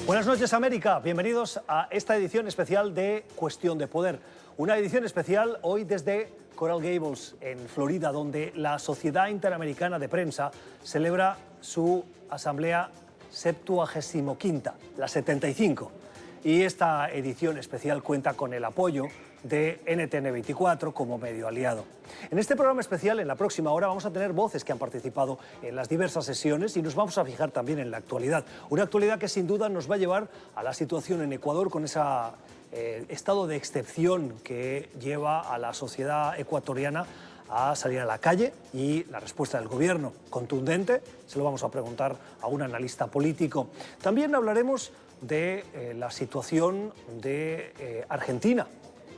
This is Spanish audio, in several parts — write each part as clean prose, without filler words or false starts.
Buenas noches, América. Bienvenidos a esta edición especial de Cuestión de Poder. Una edición especial hoy desde Coral Gables, en Florida, donde la Sociedad Interamericana de Prensa celebra su asamblea 75ª, la 75. Y esta edición especial cuenta con el apoyo de NTN 24 como medio aliado. En este programa especial, en la próxima hora, vamos a tener voces que han participado en las diversas sesiones y nos vamos a fijar también en la actualidad. Una actualidad que sin duda nos va a llevar a la situación en Ecuador con ese estado de excepción que lleva a la sociedad ecuatoriana a salir a la calle, y la respuesta del gobierno contundente se lo vamos a preguntar a un analista político. También hablaremos de la situación de Argentina.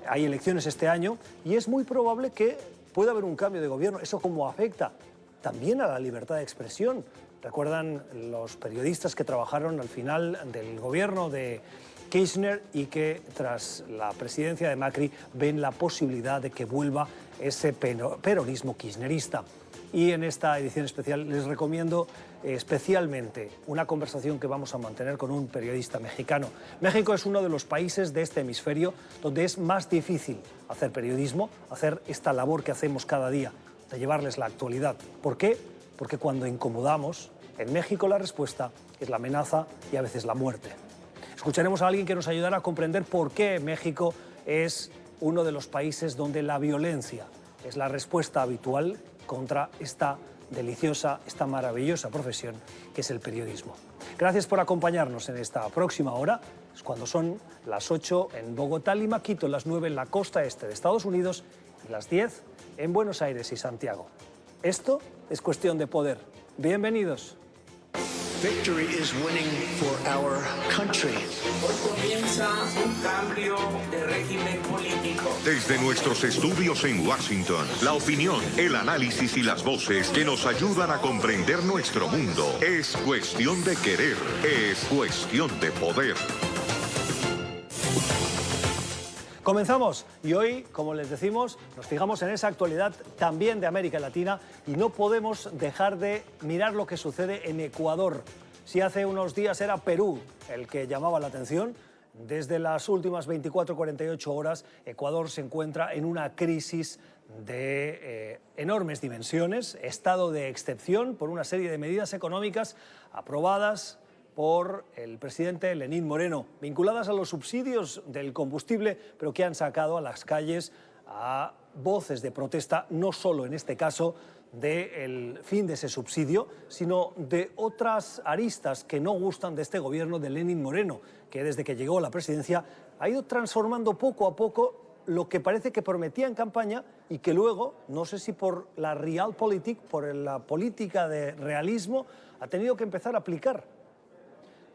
Hay elecciones este año y es muy probable que pueda haber un cambio de gobierno. ¿Eso cómo afecta también a la libertad de expresión? ¿Recuerdan los periodistas que trabajaron al final del gobierno de Kirchner y que tras la presidencia de Macri ven la posibilidad de que vuelva ese peronismo kirchnerista? Y en esta edición especial les recomiendo especialmente una conversación que vamos a mantener con un periodista mexicano. México es uno de los países de este hemisferio donde es más difícil hacer periodismo, hacer esta labor que hacemos cada día, de llevarles la actualidad. ¿Por qué? Porque cuando incomodamos, en México la respuesta es la amenaza y a veces la muerte. Escucharemos a alguien que nos ayudará a comprender por qué México es uno de los países donde la violencia es la respuesta habitual contra esta deliciosa, esta maravillosa profesión que es el periodismo. Gracias por acompañarnos en esta próxima hora, es cuando son las 8 en Bogotá, Lima, Quito, las 9 en la costa este de Estados Unidos y las 10 en Buenos Aires y Santiago. Esto es Cuestión de Poder. Bienvenidos. Victory is winning for our country. Hoy comienza un cambio de régimen político. Desde nuestros estudios en Washington, la opinión, el análisis y las voces que nos ayudan a comprender nuestro mundo. Es cuestión de querer, es cuestión de poder. Comenzamos y hoy, como les decimos, nos fijamos en esa actualidad también de América Latina y no podemos dejar de mirar lo que sucede en Ecuador. Si hace unos días era Perú el que llamaba la atención, desde las últimas 24-48 horas Ecuador se encuentra en una crisis de enormes dimensiones, estado de excepción por una serie de medidas económicas aprobadas por el presidente Lenín Moreno, vinculadas a los subsidios del combustible, pero que han sacado a las calles a voces de protesta, no solo en este caso del fin de ese subsidio, sino de otras aristas que no gustan de este gobierno de Lenín Moreno, que desde que llegó a la presidencia ha ido transformando poco a poco lo que parece que prometía en campaña y que luego, no sé si por la realpolitik, por la política de realismo, ha tenido que empezar a aplicar.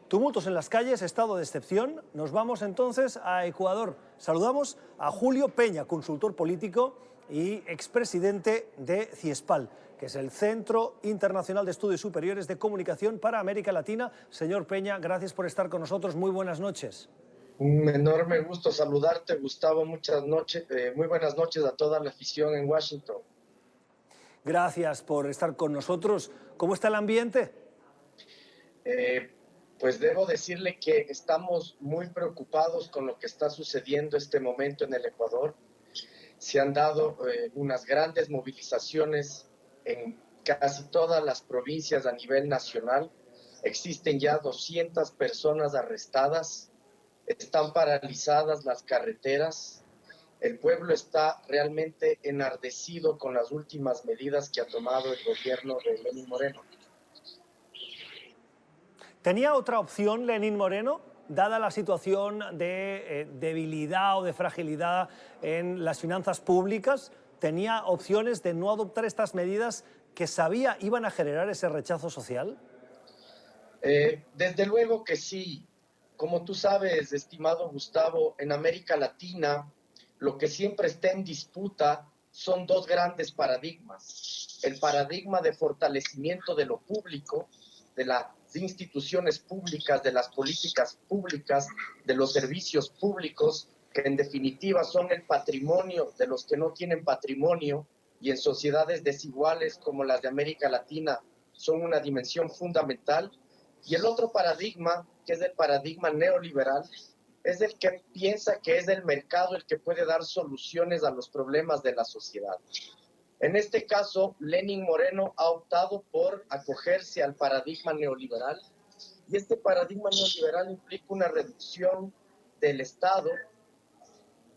Tumultos en las calles, estado de excepción. Nos vamos entonces a Ecuador. Saludamos a Julio Peña, consultor político y expresidente de CIESPAL, que es el Centro Internacional de Estudios Superiores de Comunicación para América Latina. Señor Peña, gracias por estar con nosotros. Muy buenas noches. Un enorme gusto saludarte, Gustavo. Muchas noches, muy buenas noches a toda la afición en Washington. Gracias por estar con nosotros. ¿Cómo está el ambiente? Pues debo decirle que estamos muy preocupados con lo que está sucediendo este momento en el Ecuador. Se han dado unas grandes movilizaciones en casi todas las provincias a nivel nacional. Existen ya 200 personas arrestadas, están paralizadas las carreteras. El pueblo está realmente enardecido con las últimas medidas que ha tomado el gobierno de Lenín Moreno. ¿Tenía otra opción Lenín Moreno, dada la situación de debilidad o de fragilidad en las finanzas públicas? ¿Tenía opciones de no adoptar estas medidas que sabía iban a generar ese rechazo social? Desde luego que sí. Como tú sabes, estimado Gustavo, en América Latina lo que siempre está en disputa son dos grandes paradigmas. El paradigma de fortalecimiento de lo público, de las instituciones públicas, de las políticas públicas, de los servicios públicos, que en definitiva son el patrimonio de los que no tienen patrimonio, y en sociedades desiguales como las de América Latina son una dimensión fundamental. Y el otro paradigma, que es el paradigma neoliberal, es el que piensa que es el mercado el que puede dar soluciones a los problemas de la sociedad. En este caso, Lenín Moreno ha optado por acogerse al paradigma neoliberal, y este paradigma neoliberal implica una reducción del Estado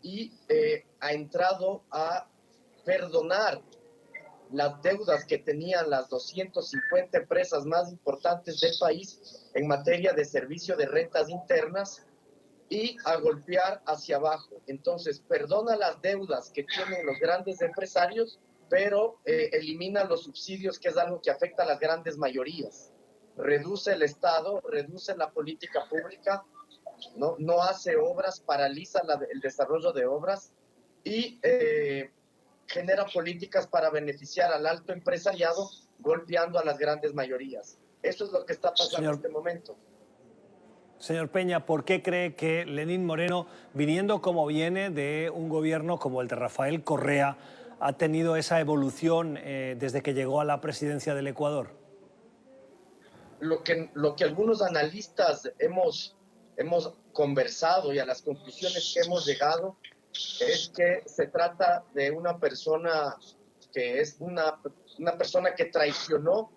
y ha entrado a perdonar las deudas que tenían las 250 empresas más importantes del país en materia de servicio de rentas internas y a golpear hacia abajo. Entonces, perdona las deudas que tienen los grandes empresarios, pero elimina los subsidios, que es algo que afecta a las grandes mayorías. Reduce el Estado, reduce la política pública, no hace obras, paraliza el desarrollo de obras y genera políticas para beneficiar al alto empresariado, golpeando a las grandes mayorías. Eso es lo que está pasando en este momento. Señor Peña, ¿por qué cree que Lenín Moreno, viniendo como viene de un gobierno como el de Rafael Correa, ha tenido esa evolución desde que llegó a la presidencia del Ecuador? Lo que algunos analistas hemos conversado y a las conclusiones que hemos llegado es que se trata de una persona que es una persona que traicionó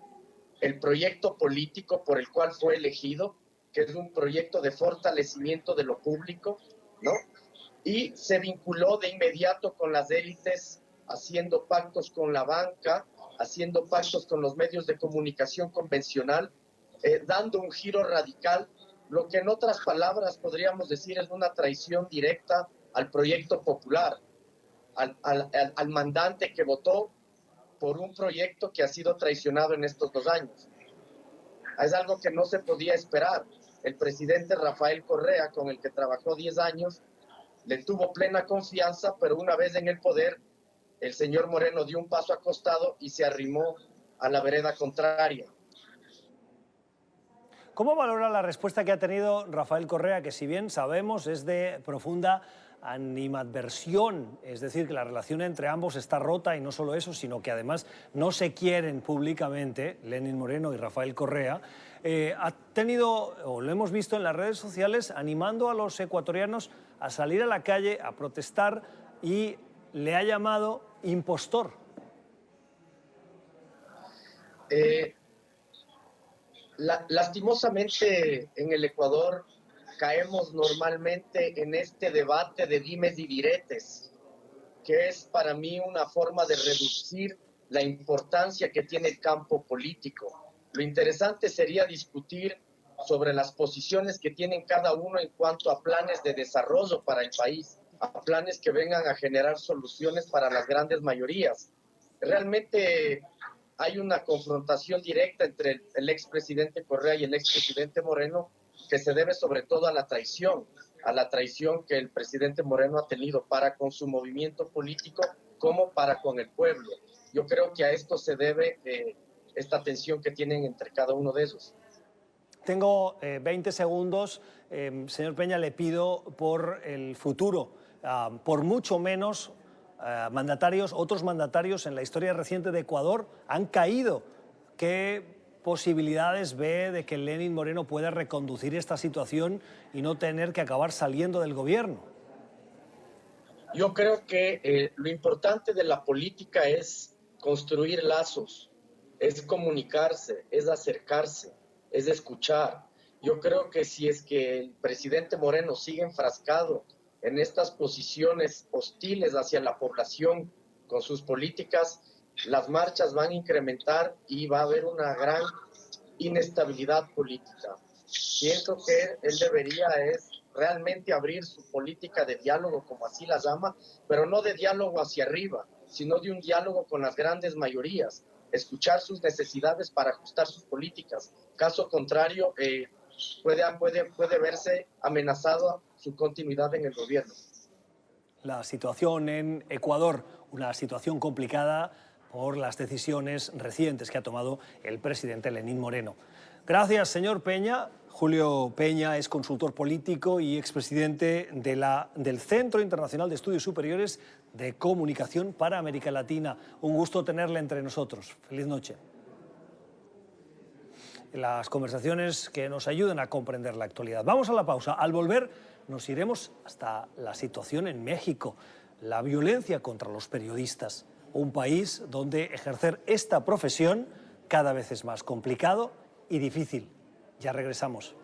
el proyecto político por el cual fue elegido, que es un proyecto de fortalecimiento de lo público, ¿no? Y se vinculó de inmediato con las élites, haciendo pactos con la banca, haciendo pactos con los medios de comunicación convencional, dando un giro radical, lo que en otras palabras podríamos decir es una traición directa al proyecto popular, al mandante que votó por un proyecto que ha sido traicionado en estos 2 años. Es algo que no se podía esperar. El presidente Rafael Correa, con el que trabajó 10 años, le tuvo plena confianza, pero una vez en el poder, el señor Moreno dio un paso acostado y se arrimó a la vereda contraria. ¿Cómo valora la respuesta que ha tenido Rafael Correa, que si bien sabemos es de profunda animadversión, es decir, que la relación entre ambos está rota y no solo eso, sino que además no se quieren públicamente, Lenín Moreno y Rafael Correa, ha tenido, o lo hemos visto en las redes sociales, animando a los ecuatorianos a salir a la calle, a protestar, y le ha llamado impostor? Lastimosamente en el Ecuador caemos normalmente en este debate de dimes y diretes, que es para mí una forma de reducir la importancia que tiene el campo político. Lo interesante sería discutir sobre las posiciones que tienen cada uno en cuanto a planes de desarrollo para el país, a planes que vengan a generar soluciones para las grandes mayorías. Realmente hay una confrontación directa entre el expresidente Correa y el expresidente Moreno, que se debe sobre todo a la traición que el presidente Moreno ha tenido para con su movimiento político como para con el pueblo. Yo creo que a esto se debe esta tensión que tienen entre cada uno de ellos. Tengo 20 segundos. Señor Peña, le pido por el futuro, por mucho menos otros mandatarios en la historia reciente de Ecuador han caído. ¿Qué posibilidades ve de que Lenín Moreno pueda reconducir esta situación y no tener que acabar saliendo del gobierno? Yo creo que lo importante de la política es construir lazos, es comunicarse, es acercarse, es escuchar. Yo creo que si es que el presidente Moreno sigue enfrascado en estas posiciones hostiles hacia la población con sus políticas, las marchas van a incrementar y va a haber una gran inestabilidad política. Pienso que él debería realmente abrir su política de diálogo, como así la llama, pero no de diálogo hacia arriba, sino de un diálogo con las grandes mayorías, escuchar sus necesidades para ajustar sus políticas. Caso contrario, puede verse amenazado su continuidad en el gobierno. La situación en Ecuador, una situación complicada por las decisiones recientes que ha tomado el presidente Lenín Moreno. Gracias, señor Peña. Julio Peña es consultor político y expresidente del Centro Internacional de Estudios Superiores de Comunicación para América Latina. Un gusto tenerle entre nosotros. Feliz noche. las conversaciones que nos ayudan a comprender la actualidad. Vamos a la pausa. Al volver nos iremos hasta la situación en México, la violencia contra los periodistas, un país donde ejercer esta profesión cada vez es más complicado y difícil. Ya regresamos.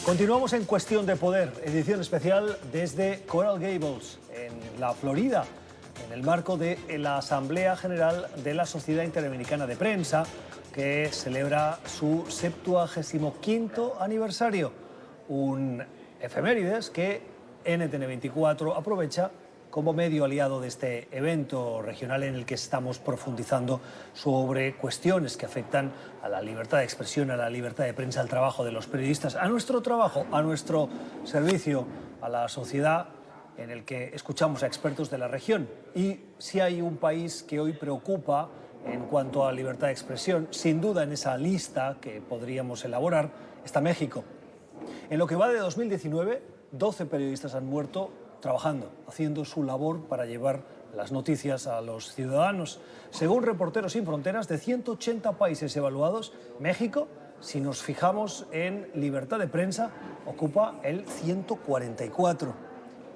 Continuamos en Cuestión de Poder, edición especial desde Coral Gables, en la Florida, en el marco de la Asamblea General de la Sociedad Interamericana de Prensa, que celebra su 75º aniversario, un efemérides que NTN24 aprovecha como medio aliado de este evento regional en el que estamos profundizando sobre cuestiones que afectan a la libertad de expresión, a la libertad de prensa, al trabajo de los periodistas, a nuestro trabajo, a nuestro servicio, a la sociedad, en el que escuchamos a expertos de la región. Y si hay un país que hoy preocupa en cuanto a libertad de expresión, sin duda en esa lista que podríamos elaborar, está México. En lo que va de 2019, 12 periodistas han muerto trabajando, haciendo su labor para llevar las noticias a los ciudadanos. Según Reporteros Sin Fronteras, de 180 países evaluados, México, si nos fijamos en libertad de prensa, ocupa el 144.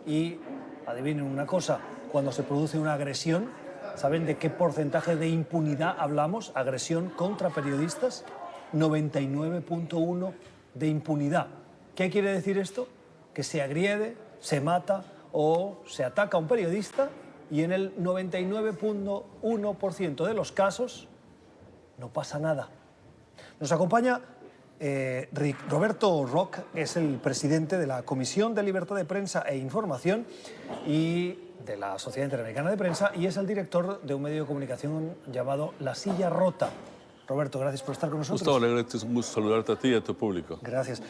Y adivinen una cosa, cuando se produce una agresión, ¿saben de qué porcentaje de impunidad hablamos? Agresión contra periodistas, 99.1 de impunidad. ¿Qué quiere decir esto? Que se agrede, se mata o se ataca a un periodista y en el 99.1% de los casos no pasa nada. Nos acompaña Roberto Roch, es el presidente de la Comisión de Libertad de Prensa e Información y de la Sociedad Interamericana de Prensa, y es el director de un medio de comunicación llamado La Silla Rota. Roberto, gracias por estar con nosotros. Gustavo, es un gusto saludarte a ti y a tu público. Gracias.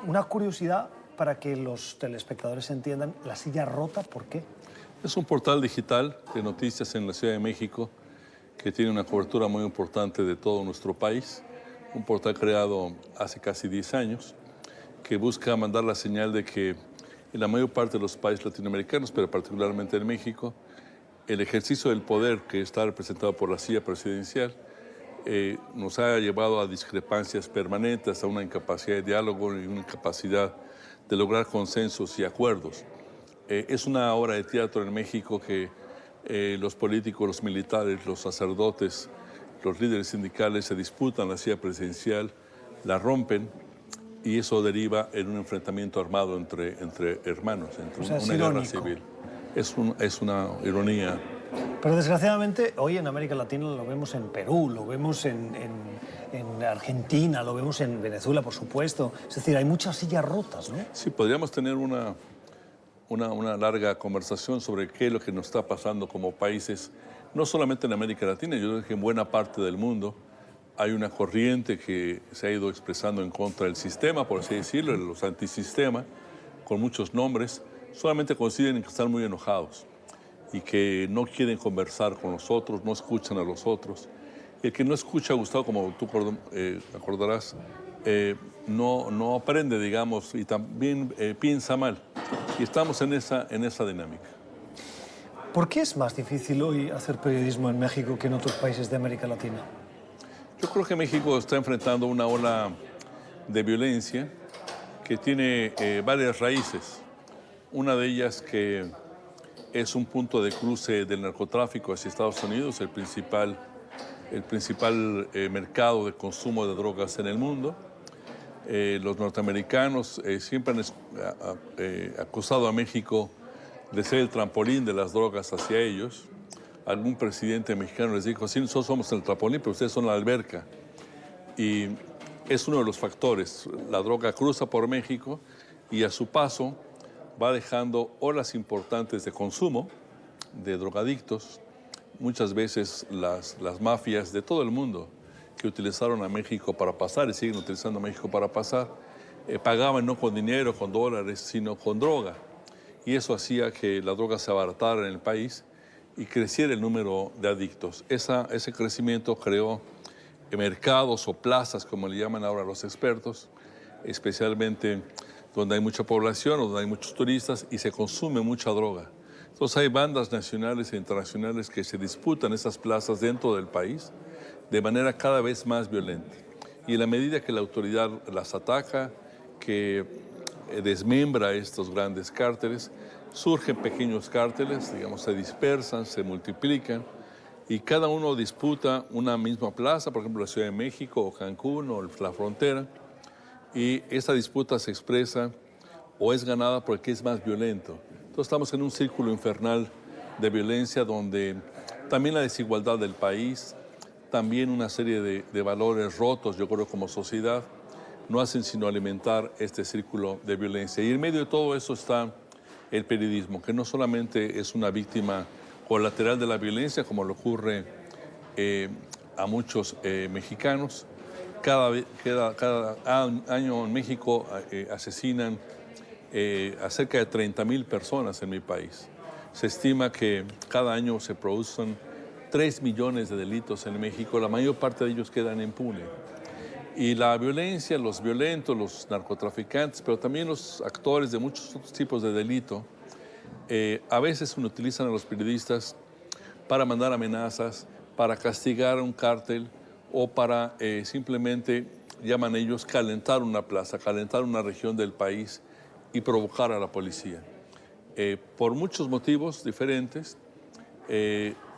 Una curiosidad para que los telespectadores entiendan, La Silla Rota, ¿por qué? Es un portal digital de noticias en la Ciudad de México que tiene una cobertura muy importante de todo nuestro país. Un portal creado hace casi 10 años que busca mandar la señal de que en la mayor parte de los países latinoamericanos, pero particularmente en México, el ejercicio del poder que está representado por la silla presidencial nos ha llevado a discrepancias permanentes, a una incapacidad de diálogo y una incapacidad de lograr consensos y acuerdos. Es una obra de teatro en México que los políticos, los militares, los sacerdotes, los líderes sindicales se disputan la silla presidencial, la rompen y eso deriva en un enfrentamiento armado entre hermanos, entre una guerra civil. Es una ironía. Pero desgraciadamente hoy en América Latina lo vemos en Perú, lo vemos en Argentina, lo vemos en Venezuela, por supuesto. Es decir, hay muchas sillas rotas, ¿no? Sí, podríamos tener una larga conversación sobre qué es lo que nos está pasando como países, no solamente en América Latina, yo creo que en buena parte del mundo hay una corriente que se ha ido expresando en contra del sistema, por así decirlo, los antisistemas, con muchos nombres, solamente consideran que están muy enojados y que no quieren conversar con los otros, no escuchan a los otros. El que no escucha, Gustavo, como tú acordarás, no aprende, digamos, y también piensa mal. Y estamos en esa dinámica. ¿Por qué es más difícil hoy hacer periodismo en México que en otros países de América Latina? Yo creo que México está enfrentando una ola de violencia que tiene varias raíces. Una de ellas que es un punto de cruce del narcotráfico hacia Estados Unidos, el principal mercado de consumo de drogas en el mundo. Los norteamericanos siempre han acusado a México de ser el trampolín de las drogas hacia ellos. Algún presidente mexicano les dijo, sí, nosotros somos el trampolín, pero ustedes son la alberca. Y es uno de los factores. La droga cruza por México y a su paso va dejando olas importantes de consumo de drogadictos. Muchas veces las mafias de todo el mundo que utilizaron a México para pasar y siguen utilizando a México para pasar, pagaban no con dinero, con dólares, sino con droga. Y eso hacía que la droga se abaratara en el país y creciera el número de adictos. Ese crecimiento creó mercados o plazas, como le llaman ahora los expertos, especialmente donde hay mucha población o donde hay muchos turistas y se consume mucha droga. Entonces hay bandas nacionales e internacionales que se disputan esas plazas dentro del país de manera cada vez más violenta. Y en la medida que la autoridad las ataca, que desmembra estos grandes cárteles, surgen pequeños cárteles, digamos, se dispersan, se multiplican, y cada uno disputa una misma plaza, por ejemplo, la Ciudad de México o Cancún o la frontera, y esta disputa se expresa o es ganada porque es más violento. Entonces estamos en un círculo infernal de violencia donde también la desigualdad del país, también una serie de valores rotos, yo creo, como sociedad, no hacen sino alimentar este círculo de violencia. Y en medio de todo eso está el periodismo, que no solamente es una víctima colateral de la violencia, como le ocurre a muchos mexicanos. Cada año en México asesinan a cerca de 30,000 personas en mi país. Se estima que cada año se producen 3 millones de delitos en México, la mayor parte de ellos quedan impunes. Y la violencia, los violentos, los narcotraficantes, pero también los actores de muchos otros tipos de delito, a veces utilizan a los periodistas para mandar amenazas, para castigar a un cártel o para simplemente, llaman ellos, calentar una plaza, calentar una región del país y provocar a la policía. Por muchos motivos diferentes,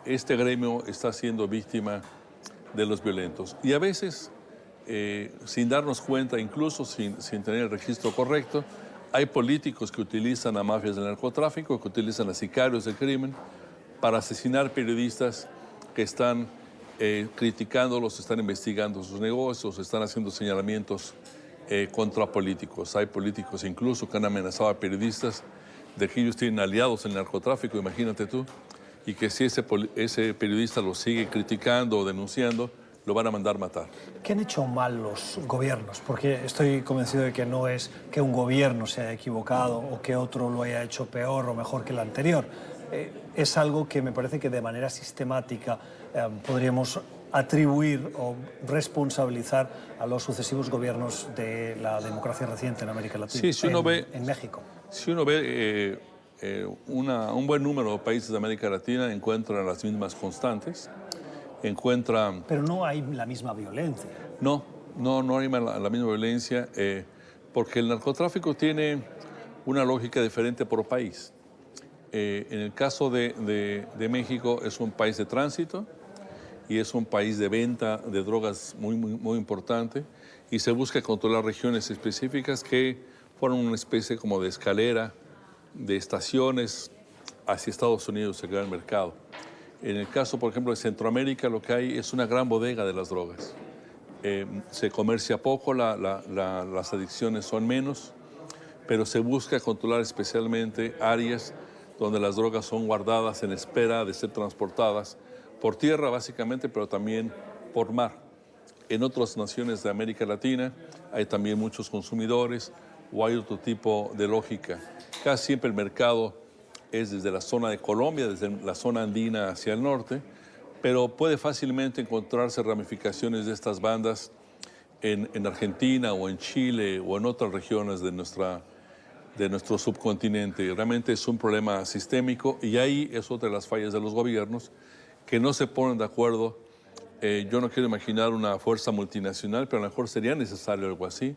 este gremio está siendo víctima de los violentos. Y a veces, sin darnos cuenta, incluso sin tener el registro correcto, hay políticos que utilizan a mafias del narcotráfico, que utilizan a sicarios del crimen para asesinar periodistas que están criticándolos, están investigando sus negocios, están haciendo señalamientos contra políticos. Hay políticos incluso que han amenazado a periodistas de que ellos tienen aliados en el narcotráfico, imagínate tú, y que si ese periodista lo sigue criticando o denunciando, lo van a mandar matar. ¿Qué han hecho mal los gobiernos? Porque estoy convencido de que no es que un gobierno se haya equivocado o que otro lo haya hecho peor o mejor que el anterior. Es algo que me parece que de manera sistemática podríamos atribuir o responsabilizar a los sucesivos gobiernos de la democracia reciente en América Latina, sí, si uno ve, en México. Si uno ve un buen número de países de América Latina encuentran las mismas constantes, encuentran... Pero no hay la misma violencia. No hay la misma violencia porque el narcotráfico tiene una lógica diferente por país. En el caso de México es un país de tránsito y es un país de venta de drogas muy importante y se busca controlar regiones específicas que forman una especie como de escalera, de estaciones hacia Estados Unidos, el gran mercado. En el caso, por ejemplo, de Centroamérica, lo que hay es una gran bodega de las drogas. Se comercia poco, las adicciones son menos, pero se busca controlar especialmente áreas donde las drogas son guardadas en espera de ser transportadas por tierra, básicamente, pero también por mar. En otras naciones de América Latina hay también muchos consumidores o hay otro tipo de lógica. Casi siempre el mercado es desde la zona de Colombia, desde la zona andina hacia el norte, pero puede fácilmente encontrarse ramificaciones de estas bandas en Argentina o en Chile o en otras regiones de nuestro subcontinente. Realmente es un problema sistémico y ahí es otra de las fallas de los gobiernos que no se ponen de acuerdo. Yo no quiero imaginar una fuerza multinacional, pero a lo mejor sería necesario algo así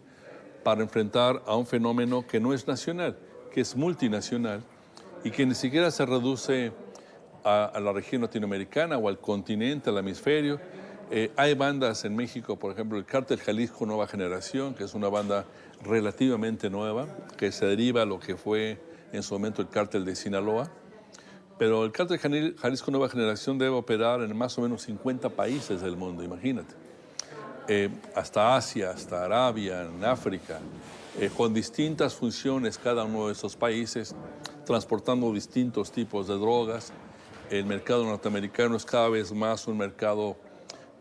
para enfrentar a un fenómeno que no es nacional, que es multinacional y que ni siquiera se reduce a la región latinoamericana o al continente, al hemisferio. Hay bandas en México, por ejemplo, el Cártel Jalisco Nueva Generación, que es una banda relativamente nueva, que se deriva a lo que fue en su momento el Cártel de Sinaloa. Pero el Cártel Jalisco Nueva Generación debe operar en más o menos 50 países del mundo, imagínate. Hasta Asia, hasta Arabia, en África, con distintas funciones cada uno de esos países, transportando distintos tipos de drogas. El mercado norteamericano es cada vez más un mercado,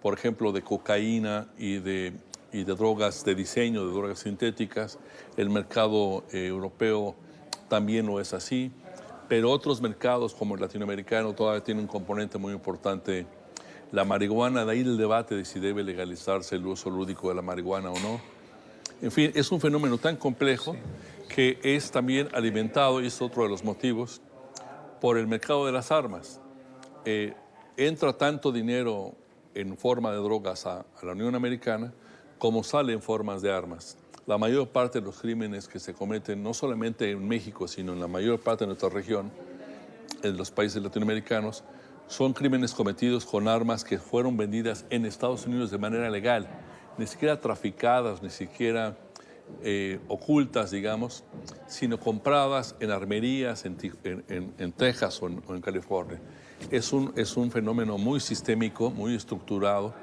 por ejemplo, de cocaína y de drogas de diseño, de drogas sintéticas. El mercado europeo también lo es así, pero otros mercados como el latinoamericano todavía tienen un componente muy importante. La marihuana, de ahí el debate de si debe legalizarse el uso lúdico de la marihuana o no. En fin, es un fenómeno tan complejo que es también alimentado, y es otro de los motivos, por el mercado de las armas. Entra tanto dinero en forma de drogas a la Unión Americana como sale en formas de armas. La mayor parte de los crímenes que se cometen, no solamente en México, sino en la mayor parte de nuestra región, en los países latinoamericanos, son crímenes cometidos con armas que fueron vendidas en Estados Unidos de manera legal, ni siquiera traficadas, ni siquiera ocultas, digamos, sino compradas en armerías en Texas o en California. Es un fenómeno muy sistémico, muy estructurado,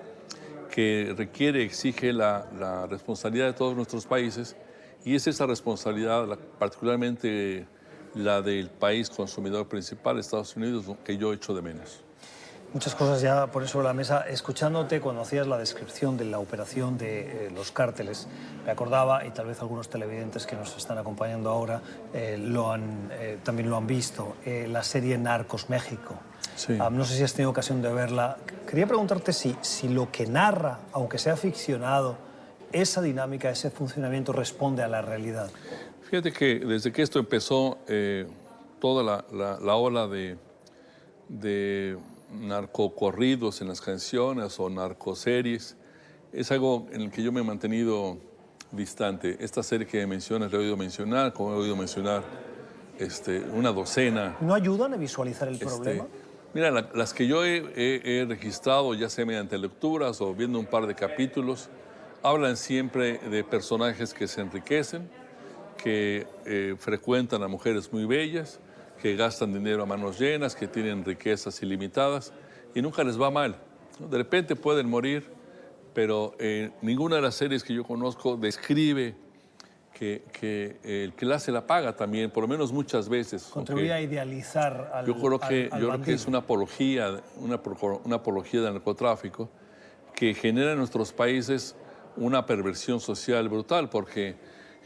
que requiere, exige la responsabilidad de todos nuestros países, y es esa responsabilidad, particularmente la del país consumidor principal, Estados Unidos, que yo echo de menos. Muchas cosas ya por eso sobre la mesa. Escuchándote cuando hacías la descripción de la operación de los cárteles, me acordaba, y tal vez algunos televidentes que nos están acompañando ahora también lo han visto, la serie Narcos México. Sí. No sé si has tenido ocasión de verla. Quería preguntarte si lo que narra, aunque sea ficcionado, esa dinámica, ese funcionamiento responde a la realidad. Fíjate que desde que esto empezó, toda la ola de narcocorridos en las canciones o narcoseries, es algo en el que yo me he mantenido distante. Esta serie que mencionas, la he oído mencionar, como he oído mencionar una docena. ¿No ayudan a visualizar el problema? Mira, las que yo he registrado, ya sea mediante lecturas o viendo un par de capítulos, hablan siempre de personajes que se enriquecen, que frecuentan a mujeres muy bellas, que gastan dinero a manos llenas, que tienen riquezas ilimitadas y nunca les va mal, ¿no? De repente pueden morir, pero ninguna de las series que yo conozco describe que el que la hace la paga también, por lo menos muchas veces. Contribuye a idealizar al Yo creo que bandido. es una apología del narcotráfico que genera en nuestros países una perversión social brutal, porque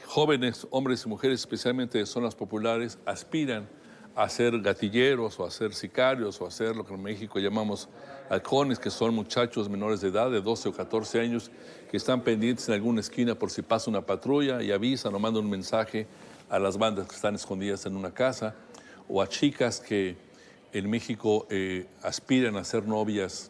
jóvenes, hombres y mujeres, especialmente de zonas populares, aspiran a ser gatilleros o a ser sicarios o a ser lo que en México llamamos halcones, que son muchachos menores de edad, de 12 o 14 años, que están pendientes en alguna esquina por si pasa una patrulla y avisan o mandan un mensaje a las bandas que están escondidas en una casa, o a chicas que en México aspiran a ser novias,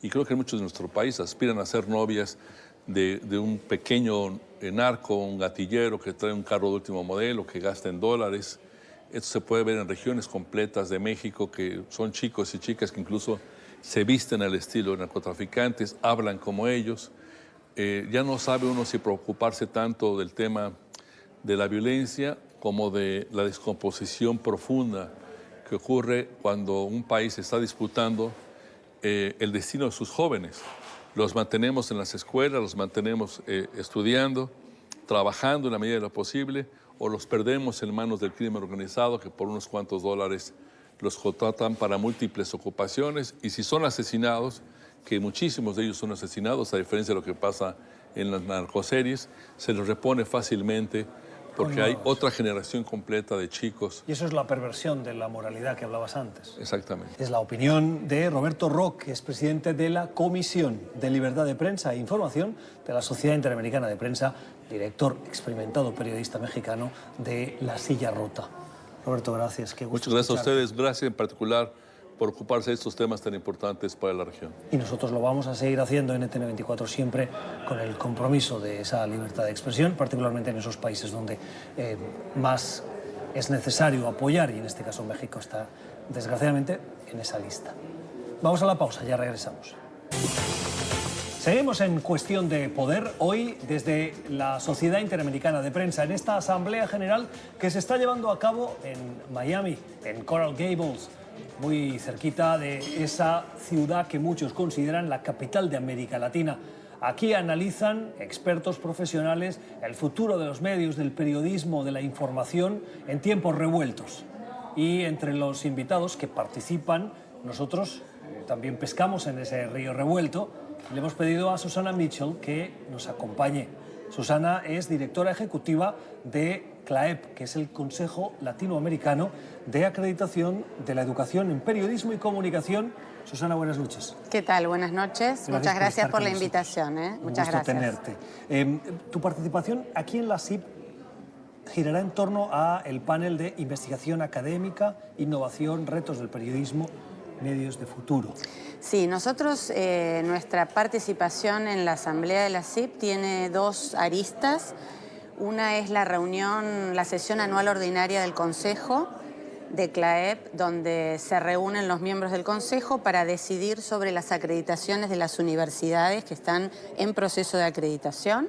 y creo que muchos de nuestro país aspiran a ser novias de un pequeño narco, un gatillero que trae un carro de último modelo, que gasta en dólares. Esto se puede ver en regiones completas de México, que son chicos y chicas que incluso se visten al estilo de narcotraficantes, hablan como ellos. Ya no sabe uno si preocuparse tanto del tema de la violencia como de la descomposición profunda que ocurre cuando un país está disputando el destino de sus jóvenes. Los mantenemos en las escuelas, los mantenemos estudiando, trabajando en la medida de lo posible, o los perdemos en manos del crimen organizado, que por unos cuantos dólares los contratan para múltiples ocupaciones, y si son asesinados, que muchísimos de ellos son asesinados, a diferencia de lo que pasa en las narcoseries, se los repone fácilmente porque hay otra generación completa de chicos. Y eso es la perversión de la moralidad que hablabas antes. Exactamente. Es la opinión de Roberto Roch, que es presidente de la Comisión de Libertad de Prensa e Información de la Sociedad Interamericana de Prensa, director experimentado periodista mexicano de La Silla Rota. Roberto, gracias. Qué gusto. Muchas gracias escucharte. a ustedes. Gracias en particular por ocuparse de estos temas tan importantes para la región. Y nosotros lo vamos a seguir haciendo en NTN24 siempre con el compromiso de esa libertad de expresión, particularmente en esos países donde más es necesario apoyar, y en este caso México está desgraciadamente en esa lista. Vamos a la pausa, ya regresamos. Seguimos en Cuestión de Poder, hoy desde la Sociedad Interamericana de Prensa, en esta Asamblea General que se está llevando a cabo en Miami, en Coral Gables, muy cerquita de esa ciudad que muchos consideran la capital de América Latina. Aquí analizan expertos profesionales el futuro de los medios, del periodismo, de la información en tiempos revueltos. Y entre los invitados que participan, nosotros también pescamos en ese río revuelto. Le hemos pedido a Susana Mitchell que nos acompañe. Susana es directora ejecutiva de CLAEP, que es el Consejo Latinoamericano de Acreditación de la Educación en Periodismo y Comunicación. Susana, buenas noches. ¿Qué tal? Buenas noches. Muchas gracias por la invitación. Muchas gracias. Tenerte. Tu participación aquí en la SIP girará en torno al panel de investigación académica, innovación, retos del periodismo medios de futuro. Sí, nosotros, nuestra participación en la Asamblea de la CIP tiene dos aristas. Una es la sesión anual ordinaria del Consejo de CLAEP, donde se reúnen los miembros del Consejo para decidir sobre las acreditaciones de las universidades que están en proceso de acreditación.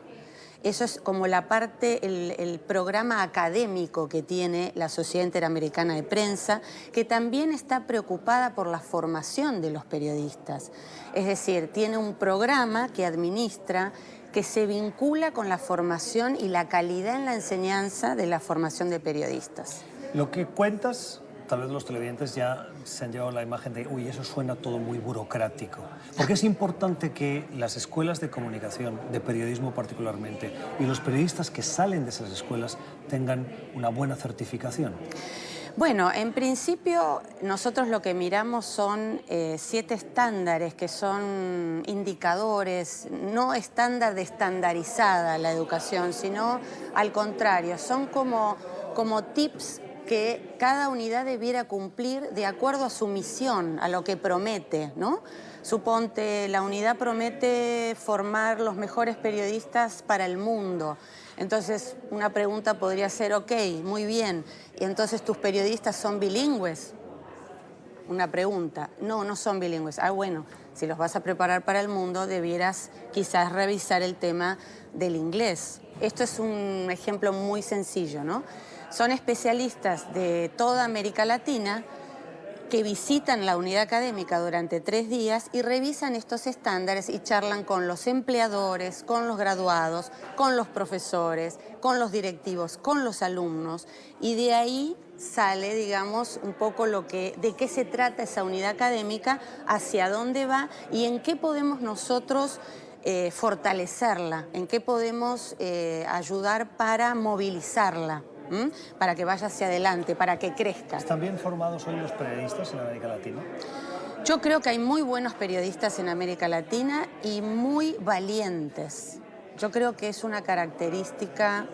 Eso es como la parte, el programa académico que tiene la Sociedad Interamericana de Prensa, que también está preocupada por la formación de los periodistas. Es decir, tiene un programa que administra, que se vincula con la formación y la calidad en la enseñanza de la formación de periodistas. Lo que cuentas, tal vez los televidentes ya se han llevado la imagen de, uy, eso suena todo muy burocrático. Porque es importante que las escuelas de comunicación, de periodismo particularmente, y los periodistas que salen de esas escuelas tengan una buena certificación. Bueno, en principio nosotros lo que miramos son 7 estándares que son indicadores, no estándar de estandarizada la educación, sino al contrario, son como tips que cada unidad debiera cumplir de acuerdo a su misión, a lo que promete, ¿no? Suponte, la unidad promete formar los mejores periodistas para el mundo. Entonces, una pregunta podría ser, ok, muy bien, ¿y entonces tus periodistas son bilingües? Una pregunta, no son bilingües. Ah, bueno, si los vas a preparar para el mundo, debieras quizás revisar el tema del inglés. Esto es un ejemplo muy sencillo, ¿no? Son especialistas de toda América Latina que visitan la unidad académica durante 3 días y revisan estos estándares y charlan con los empleadores, con los graduados, con los profesores, con los directivos, con los alumnos, y de ahí sale, digamos, un poco de qué se trata esa unidad académica, hacia dónde va y en qué podemos nosotros fortalecerla, en qué podemos ayudar para movilizarla. Para que vaya hacia adelante, para que crezca. ¿Están bien formados hoy los periodistas en América Latina? Yo creo que hay muy buenos periodistas en América Latina y muy valientes. Yo creo que es una característica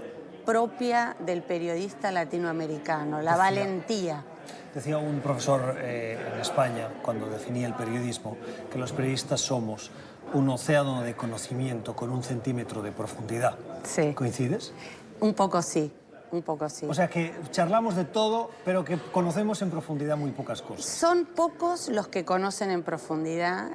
propia del periodista latinoamericano, la valentía. Decía un profesor en España, cuando definía el periodismo, que los periodistas somos un océano de conocimiento con 1 centímetro de profundidad. Sí. ¿Coincides? Un poco sí. Un poco sí. O sea que charlamos de todo, pero que conocemos en profundidad muy pocas cosas. Son pocos los que conocen en profundidad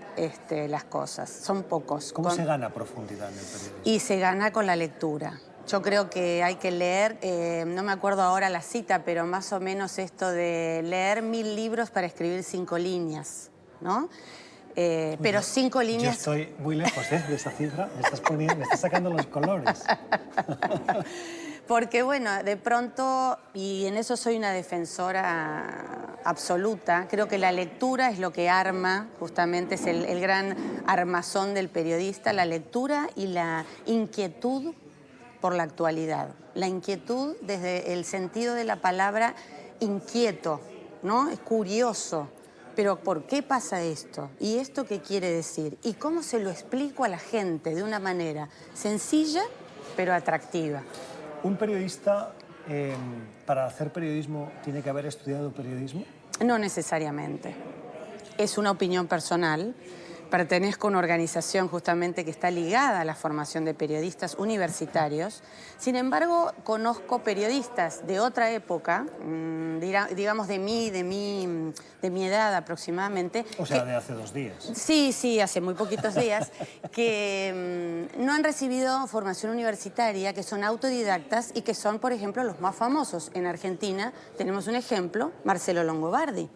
las cosas, son pocos. ¿Cómo se gana profundidad en el periodismo? Y se gana con la lectura. Yo creo que hay que leer, no me acuerdo ahora la cita, pero más o menos esto de leer 1000 libros para escribir 5 líneas, ¿no? Pero 5 líneas... Yo estoy muy lejos de esa cifra, me estás sacando los colores. Porque, bueno, de pronto, y en eso soy una defensora absoluta, creo que la lectura es lo que arma, justamente es el gran armazón del periodista, la lectura y la inquietud por la actualidad. La inquietud desde el sentido de la palabra inquieto, ¿no? Es curioso. Pero ¿por qué pasa esto? ¿Y esto qué quiere decir? ¿Y cómo se lo explico a la gente de una manera sencilla, pero atractiva? ¿Un periodista, para hacer periodismo, tiene que haber estudiado periodismo? No necesariamente. Es una opinión personal. Pertenezco a una organización justamente que está ligada a la formación de periodistas universitarios. Sin embargo, conozco periodistas de otra época, digamos de mi edad aproximadamente. O sea, de hace 2 días. Sí, hace muy poquitos días, que no han recibido formación universitaria, que son autodidactas y que son, por ejemplo, los más famosos. En Argentina tenemos un ejemplo, Marcelo Longobardi.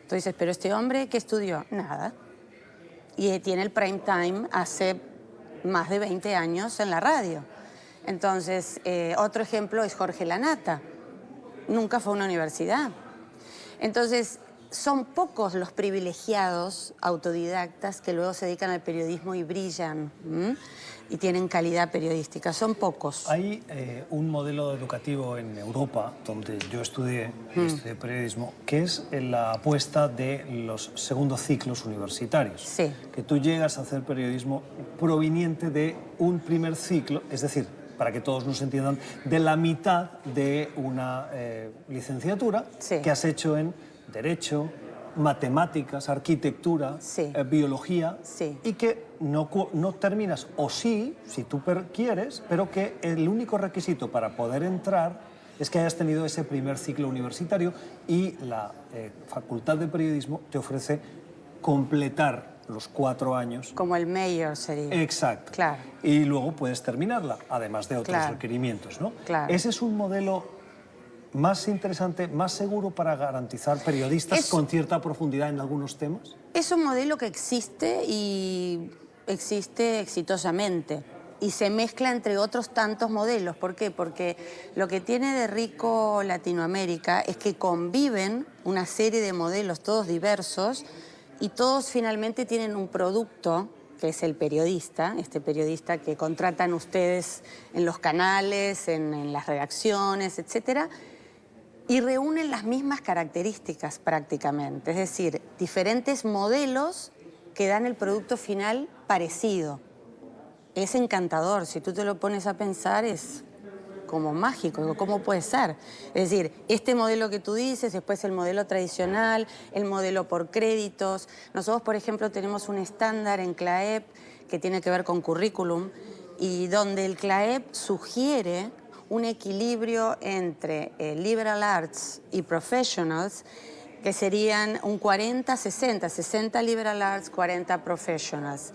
Tú dices, pero este hombre, ¿qué estudió? Nada. Y tiene el prime time hace más de 20 años en la radio. Entonces, otro ejemplo es Jorge Lanata. Nunca fue a una universidad. Entonces, son pocos los privilegiados autodidactas que luego se dedican al periodismo y brillan y tienen calidad periodística. Son pocos. Hay un modelo educativo en Europa, donde yo estudié periodismo, que es la apuesta de los segundos ciclos universitarios. Sí. Que tú llegas a hacer periodismo proveniente de un primer ciclo, es decir, para que todos nos entiendan, de la mitad de una licenciatura que has hecho en Derecho, matemáticas, arquitectura, Sí. Biología, Sí. y que no terminas, o sí, si tú quieres, pero que el único requisito para poder entrar es que hayas tenido ese primer ciclo universitario, y la Facultad de Periodismo te ofrece completar los 4 años. Como el mayor sería. Exacto. Claro. Y luego puedes terminarla, además de otros Claro. requerimientos, ¿no? Claro. Ese es un modelo más interesante, más seguro para garantizar periodistas Es- con cierta profundidad en algunos temas. Es un modelo que existe y existe exitosamente y se mezcla entre otros tantos modelos. ¿Por qué? Porque lo que tiene de rico Latinoamérica es que conviven una serie de modelos, todos diversos, y todos finalmente tienen un producto, que es el periodista, este periodista que contratan ustedes en los canales, en las redacciones, etcétera, y reúnen las mismas características prácticamente, es decir, diferentes modelos que dan el producto final parecido. Es encantador, si tú te lo pones a pensar es como mágico, ¿cómo puede ser? Es decir, este modelo que tú dices, después el modelo tradicional, el modelo por créditos. Nosotros, por ejemplo, tenemos un estándar en CLAEP que tiene que ver con currículum y donde el CLAEP sugiere un equilibrio entre liberal arts y professionals, que serían un 40-60, 60 liberal arts, 40 professionals.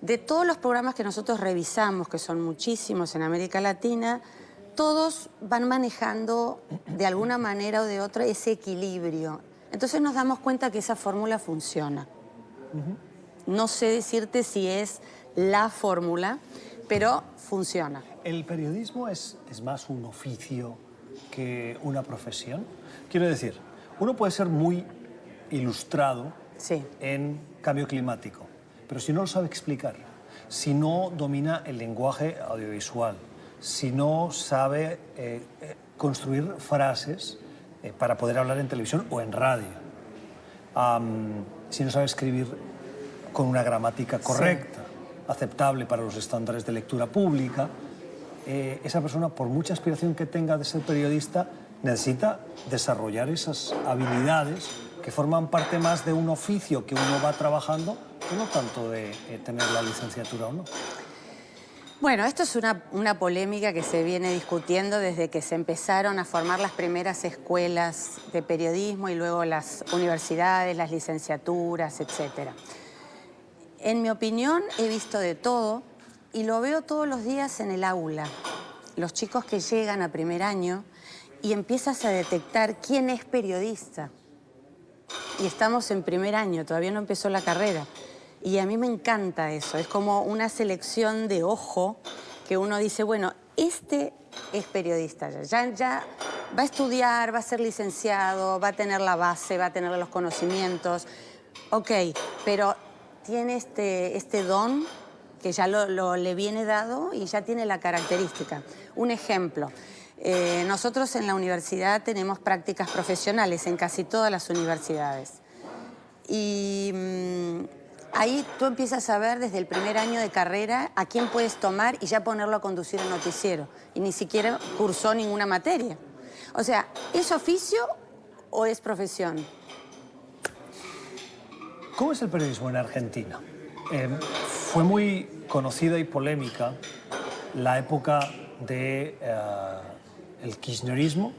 De todos los programas que nosotros revisamos, que son muchísimos en América Latina, todos van manejando de alguna manera o de otra ese equilibrio. Entonces nos damos cuenta que esa fórmula funciona. No sé decirte si es la fórmula, pero funciona. ¿El periodismo es más un oficio que una profesión? Quiero decir, uno puede ser muy ilustrado Sí. en cambio climático, pero si no lo sabe explicar, si no domina el lenguaje audiovisual, si no sabe construir frases para poder hablar en televisión o en radio, si no sabe escribir con una gramática correcta, aceptable para los estándares de lectura pública, esa persona, por mucha aspiración que tenga de ser periodista, necesita desarrollar esas habilidades que forman parte más de un oficio que uno va trabajando, que no tanto de tener la licenciatura o no. Bueno, esto es una polémica que se viene discutiendo desde que se empezaron a formar las primeras escuelas de periodismo y luego las universidades, las licenciaturas, etc. En mi opinión, he visto de todo y lo veo todos los días en el aula. Los chicos que llegan a primer año y empiezas a detectar quién es periodista. Y estamos en primer año, todavía no empezó la carrera. Y a mí me encanta eso, es como una selección de ojo que uno dice, bueno, este es periodista ya va a estudiar, va a ser licenciado, va a tener la base, va a tener los conocimientos. Ok, pero tiene este don que ya le viene dado y ya tiene la característica. Un ejemplo, nosotros en la universidad tenemos prácticas profesionales en casi todas las universidades. Y ahí tú empiezas a ver desde el primer año de carrera a quién puedes tomar y ya ponerlo a conducir el noticiero. Y ni siquiera cursó ninguna materia. O sea, ¿es oficio o es profesión? ¿Cómo es el periodismo en Argentina? Fue muy conocida y polémica la época de el kirchnerismo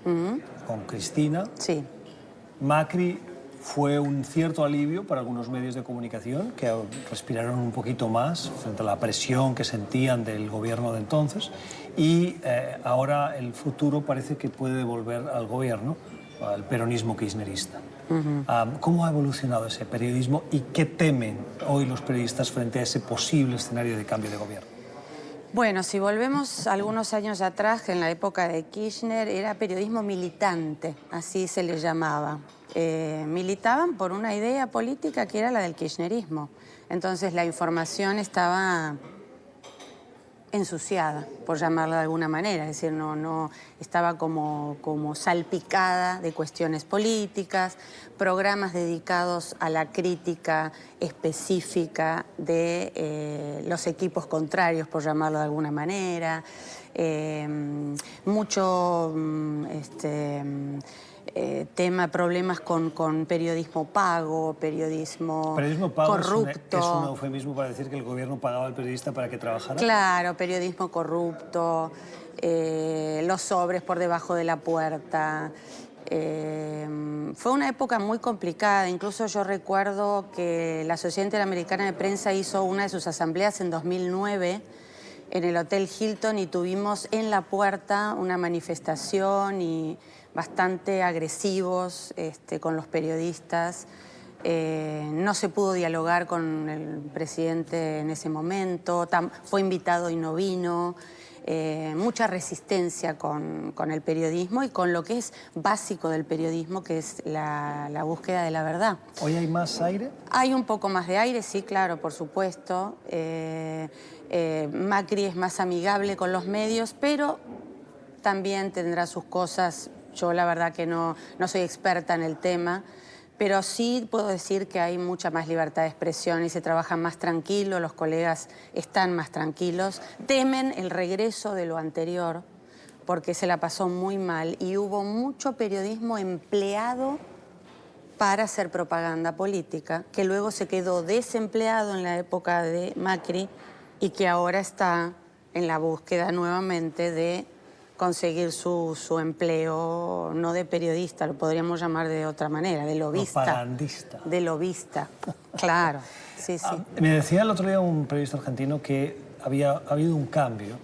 con Cristina. Sí. Macri fue un cierto alivio para algunos medios de comunicación que respiraron un poquito más frente a la presión que sentían del gobierno de entonces, y ahora el futuro parece que puede devolver al gobierno al peronismo kirchnerista. ¿Cómo ha evolucionado ese periodismo y qué temen hoy los periodistas frente a ese posible escenario de cambio de gobierno? Bueno, si volvemos algunos años atrás, en la época de Kirchner, era periodismo militante, así se le llamaba. Militaban por una idea política que era la del kirchnerismo. Entonces la información estaba ensuciada, por llamarla de alguna manera, es decir, no estaba como salpicada de cuestiones políticas, programas dedicados a la crítica específica de los equipos contrarios, por llamarlo de alguna manera, mucho problemas con periodismo pago, periodismo pago corrupto. Es un eufemismo para decir que el gobierno pagaba al periodista para que trabajara. Claro, periodismo corrupto, los sobres por debajo de la puerta. Fue una época muy complicada. Incluso yo recuerdo que la Sociedad Interamericana de Prensa hizo una de sus asambleas en 2009 en el Hotel Hilton y tuvimos en la puerta una manifestación y bastante agresivos con los periodistas. No se pudo dialogar con el presidente en ese momento, fue invitado y no vino. Mucha resistencia con el periodismo y con lo que es básico del periodismo, que es la búsqueda de la verdad. ¿Hoy hay más aire? Hay un poco más de aire, sí, claro, por supuesto. Macri es más amigable con los medios, pero también tendrá sus cosas. Yo la verdad que no soy experta en el tema, pero sí puedo decir que hay mucha más libertad de expresión y se trabaja más tranquilo, los colegas están más tranquilos, temen el regreso de lo anterior porque se la pasó muy mal y hubo mucho periodismo empleado para hacer propaganda política, que luego se quedó desempleado en la época de Macri y que ahora está en la búsqueda nuevamente de conseguir su empleo, no de periodista, lo podríamos llamar de otra manera, de lobista. Propagandista. De lobista, claro, sí, sí. Me decía el otro día un periodista argentino que ha habido un cambio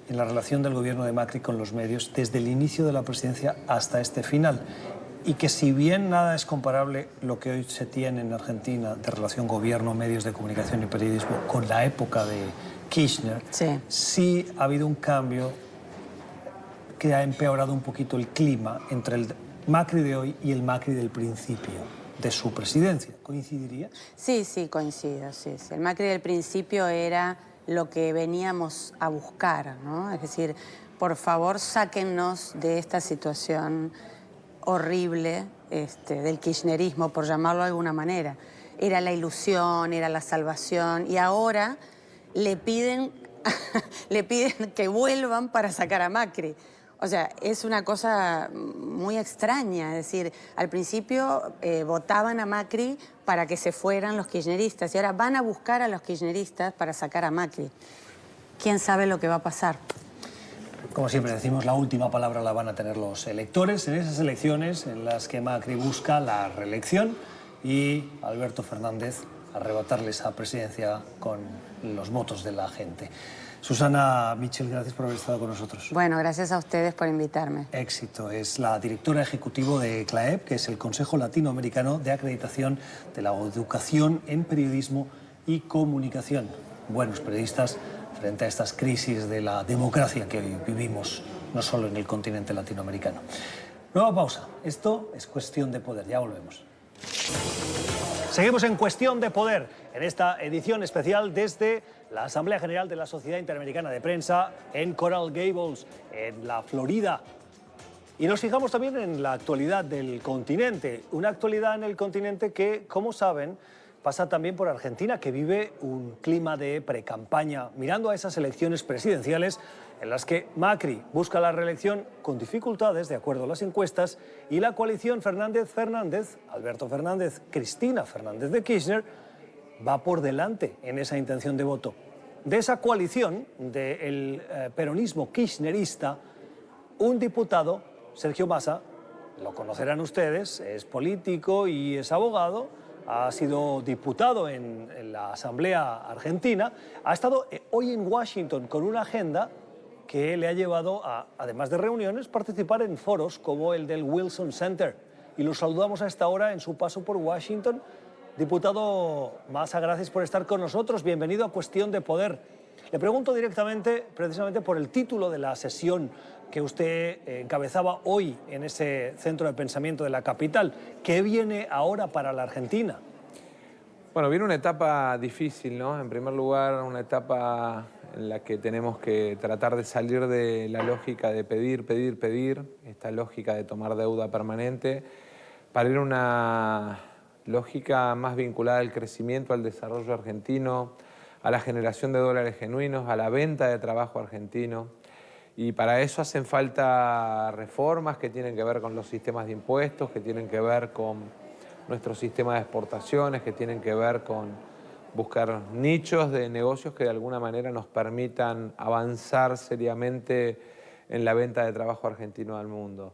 en la relación del gobierno de Macri con los medios desde el inicio de la presidencia hasta este final. Y que si bien nada es comparable lo que hoy se tiene en Argentina de relación gobierno, medios de comunicación y periodismo con la época de Kirchner, sí ha habido un cambio que ha empeorado un poquito el clima entre el Macri de hoy y el Macri del principio de su presidencia. ¿Coincidiría? Sí, sí, coincido. Sí, sí. El Macri del principio era lo que veníamos a buscar, ¿no? Es decir, por favor, sáquennos de esta situación horrible del kirchnerismo, por llamarlo de alguna manera. Era la ilusión, era la salvación, y ahora le piden que vuelvan para sacar a Macri. O sea, es una cosa muy extraña. Es decir, al principio votaban a Macri para que se fueran los kirchneristas y ahora van a buscar a los kirchneristas para sacar a Macri. ¿Quién sabe lo que va a pasar? Como siempre decimos, la última palabra la van a tener los electores en esas elecciones en las que Macri busca la reelección y Alberto Fernández arrebatarle esa presidencia con los votos de la gente. Susana Michel, gracias por haber estado con nosotros. Bueno, gracias a ustedes por invitarme. Éxito. Es la directora ejecutiva de CLAEP, que es el Consejo Latinoamericano de Acreditación de la Educación en Periodismo y Comunicación. Buenos periodistas frente a estas crisis de la democracia que hoy vivimos, no solo en el continente latinoamericano. Nueva pausa. Esto es Cuestión de Poder. Ya volvemos. Seguimos en Cuestión de Poder, en esta edición especial desde la Asamblea General de la Sociedad Interamericana de Prensa en Coral Gables, en la Florida. Y nos fijamos también en la actualidad del continente, una actualidad en el continente que, como saben, pasa también por Argentina, que vive un clima de precampaña, mirando a esas elecciones presidenciales en las que Macri busca la reelección con dificultades, de acuerdo a las encuestas, y la coalición Fernández-Fernández, Alberto Fernández, Cristina Fernández de Kirchner, va por delante en esa intención de voto. De esa coalición del peronismo kirchnerista, un diputado, Sergio Massa, lo conocerán ustedes, es político y es abogado, ha sido diputado en la Asamblea Argentina, ha estado hoy en Washington con una agenda que le ha llevado a, además de reuniones, participar en foros como el del Wilson Center. Y lo saludamos a esta hora en su paso por Washington. Diputado Massa, gracias por estar con nosotros. Bienvenido a Cuestión de Poder. Le pregunto directamente, precisamente por el título de la sesión que usted encabezaba hoy en ese centro de pensamiento de la capital. ¿Qué viene ahora para la Argentina? Bueno, viene una etapa difícil, ¿no? En primer lugar, una etapa en la que tenemos que tratar de salir de la lógica de pedir, esta lógica de tomar deuda permanente, para ir a una lógica más vinculada al crecimiento, al desarrollo argentino, a la generación de dólares genuinos, a la venta de trabajo argentino. Y para eso hacen falta reformas que tienen que ver con los sistemas de impuestos, que tienen que ver con nuestro sistema de exportaciones, que tienen que ver con buscar nichos de negocios que de alguna manera nos permitan avanzar seriamente en la venta de trabajo argentino al mundo.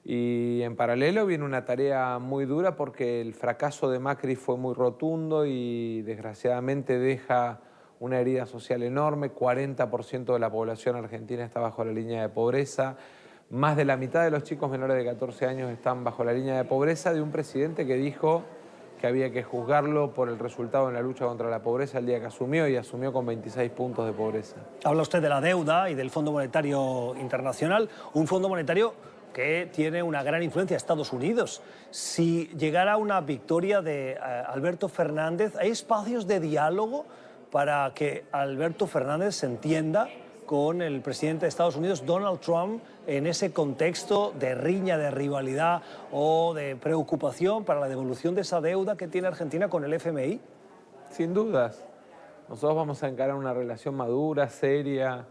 Y en paralelo viene una tarea muy dura porque el fracaso de Macri fue muy rotundo y desgraciadamente deja una herida social enorme. 40% de la población argentina está bajo la línea de pobreza. Más de la mitad de los chicos menores de 14 años están bajo la línea de pobreza de un presidente que dijo que había que juzgarlo por el resultado en la lucha contra la pobreza el día que asumió, y asumió con 26 puntos de pobreza. Habla usted de la deuda y del Fondo Monetario Internacional, un Fondo Monetario que tiene una gran influencia en Estados Unidos. Si llegara una victoria de Alberto Fernández, ¿hay espacios de diálogo para que Alberto Fernández se entienda con el presidente de Estados Unidos, Donald Trump, en ese contexto de riña, de rivalidad o de preocupación para la devolución de esa deuda que tiene Argentina con el FMI? Sin dudas. Nosotros vamos a encarar una relación madura, seria,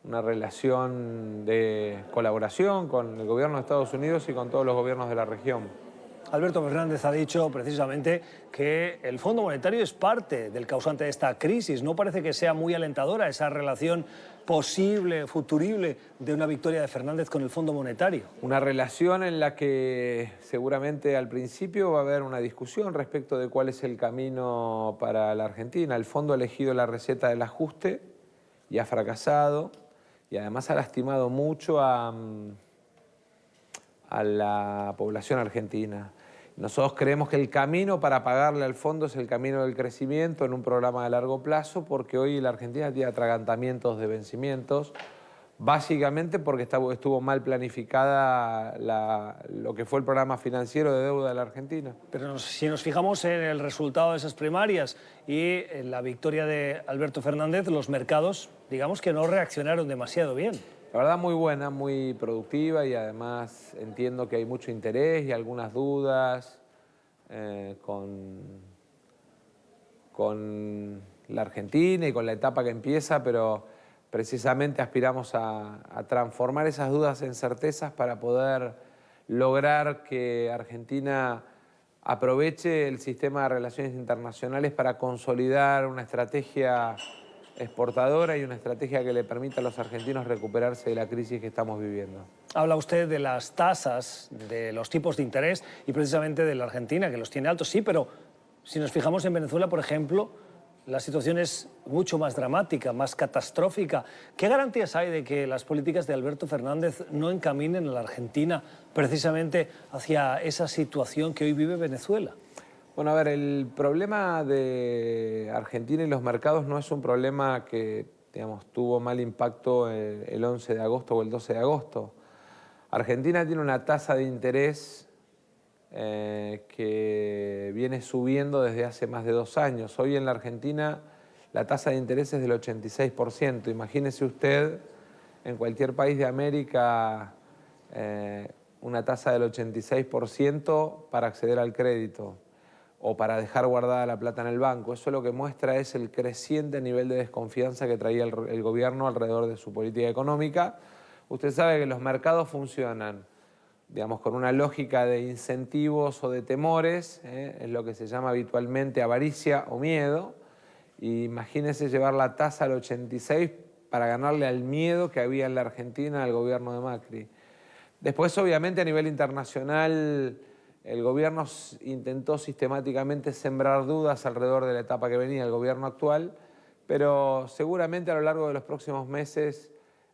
una relación de colaboración con el gobierno de Estados Unidos y con todos los gobiernos de la región. Alberto Fernández ha dicho precisamente que el Fondo Monetario es parte del causante de esta crisis. No parece que sea muy alentadora esa relación posible, futurible, de una victoria de Fernández con el Fondo Monetario. Una relación en la que seguramente al principio va a haber una discusión respecto de cuál es el camino para la Argentina. El Fondo ha elegido la receta del ajuste y ha fracasado, y además ha lastimado mucho a la población argentina. Nosotros creemos que el camino para pagarle al fondo es el camino del crecimiento en un programa de largo plazo, porque hoy la Argentina tiene atragantamientos de vencimientos, básicamente porque estuvo mal planificada lo que fue el programa financiero de deuda de la Argentina. Pero si nos fijamos en el resultado de esas primarias y en la victoria de Alberto Fernández, los mercados, digamos que no reaccionaron demasiado bien. La verdad, muy buena, muy productiva, y además entiendo que hay mucho interés y algunas dudas con la Argentina y con la etapa que empieza, pero precisamente aspiramos a transformar esas dudas en certezas para poder lograr que Argentina aproveche el sistema de relaciones internacionales para consolidar una estrategia exportadora y una estrategia que le permita a los argentinos recuperarse de la crisis que estamos viviendo. Habla usted de las tasas, de los tipos de interés y precisamente de la Argentina, que los tiene altos, sí, pero si nos fijamos en Venezuela, por ejemplo, la situación es mucho más dramática, más catastrófica. ¿Qué garantías hay de que las políticas de Alberto Fernández no encaminen a la Argentina precisamente hacia esa situación que hoy vive Venezuela? Bueno, a ver, el problema de Argentina y los mercados no es un problema que, digamos, tuvo mal impacto el 11 de agosto o el 12 de agosto. Argentina tiene una tasa de interés que viene subiendo desde hace más de 2 años. Hoy en la Argentina la tasa de interés es del 86%. Imagínese usted en cualquier país de América una tasa del 86% para acceder al crédito o para dejar guardada la plata en el banco. Eso lo que muestra es el creciente nivel de desconfianza que traía el gobierno alrededor de su política económica. Usted sabe que los mercados funcionan, digamos, con una lógica de incentivos o de temores, es lo que se llama habitualmente avaricia o miedo. Y imagínese llevar la tasa al 86 para ganarle al miedo que había en la Argentina al gobierno de Macri. Después, obviamente, a nivel internacional, el gobierno intentó sistemáticamente sembrar dudas alrededor de la etapa que venía el gobierno actual, pero seguramente a lo largo de los próximos meses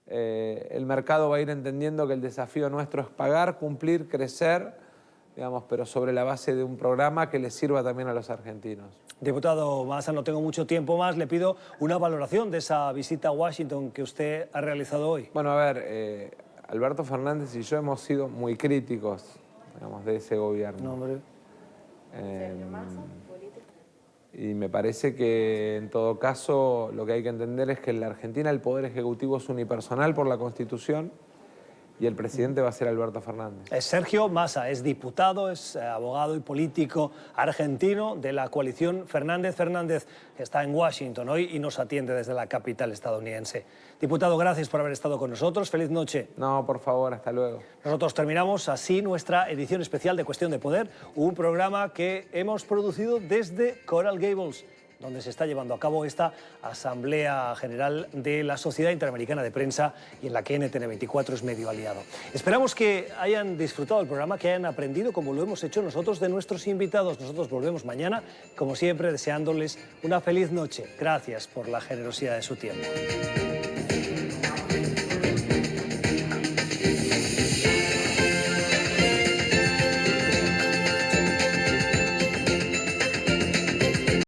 el mercado va a ir entendiendo que el desafío nuestro es pagar, cumplir, crecer, digamos, pero sobre la base de un programa que le sirva también a los argentinos. Diputado Massa, no tengo mucho tiempo más, le pido una valoración de esa visita a Washington que usted ha realizado hoy. Bueno, a ver, Alberto Fernández y yo hemos sido muy críticos, digamos, de ese gobierno. No, hombre. Y me parece que en todo caso lo que hay que entender es que en la Argentina el Poder Ejecutivo es unipersonal por la Constitución, y el presidente va a ser Alberto Fernández. Es Sergio Massa, es diputado, es abogado y político argentino de la coalición Fernández Fernández, que está en Washington hoy y nos atiende desde la capital estadounidense. Diputado, gracias por haber estado con nosotros. Feliz noche. No, por favor, hasta luego. Nosotros terminamos así nuestra edición especial de Cuestión de Poder, un programa que hemos producido desde Coral Gables, donde se está llevando a cabo esta Asamblea General de la Sociedad Interamericana de Prensa y en la que NTN24 es medio aliado. Esperamos que hayan disfrutado del programa, que hayan aprendido, como lo hemos hecho nosotros, de nuestros invitados. Nosotros volvemos mañana, como siempre, deseándoles una feliz noche. Gracias por la generosidad de su tiempo.